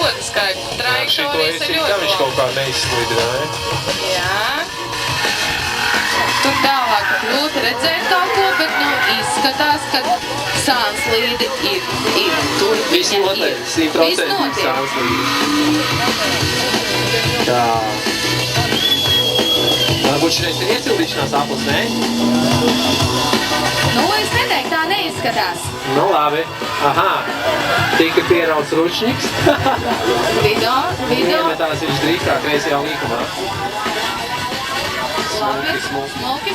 ļoti skaisti. Trajektorijas ir ļoti viņš kaut kā neizslidināja. Jā. Tur tālāk grūti redzēt kaut ko, bet, nu, izskatās, ka sānslīde ir tur. Viss notiek, 100% sānslīde. Tā. Varbūt šreiz ir iesildīšanās aplis, ne? Nu, es neteiktu, tā neizskatās. Nu, labi. Aha. Tika pierauts ručņiks. Video. Iemetās viņš drīkstā kreisajā līkumā. Labi. Smoki.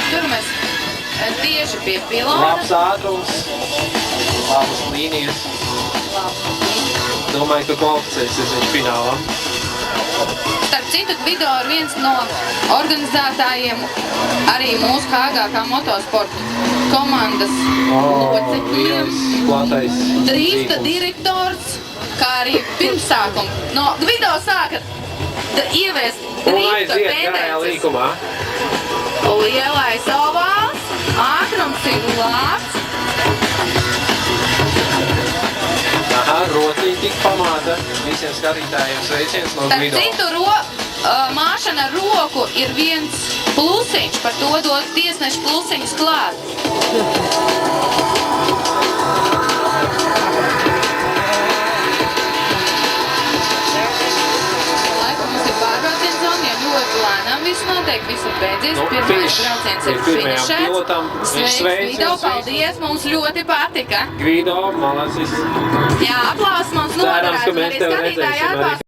Tur mēs tieši pie pilota. Labs ātrums. Labas līnijas. Domāju, ka kvalificēsies viņš finālā. Starp citu, Gvido ir viens no organizētājiem arī mūsu HGK motosporta komandas locekļiem. Platais Drifta direktors, kā arī pirmsākuma. No Gvido sāka ieviest drifta tendences. Lielais ovāls, ātrums ir labs. Aha, rociņi tik pamāta. Visiem skatītājiem sveiciens no Gvido. Starp citu, māšana ar roku ir viens plusiņš, par to dod tiesneši plusiņus klāt. Laikam mums ir pārbrauciens zona, jo ļoti lēnām viss notiek, viss ir beidzies. Pirmais brauciens ir finišēts. Sveiks, Gvido, paldies, mums ļoti patika. Gvido, malacis. Jā, aplausi mums noderētu, arī skatītāji atbalsta.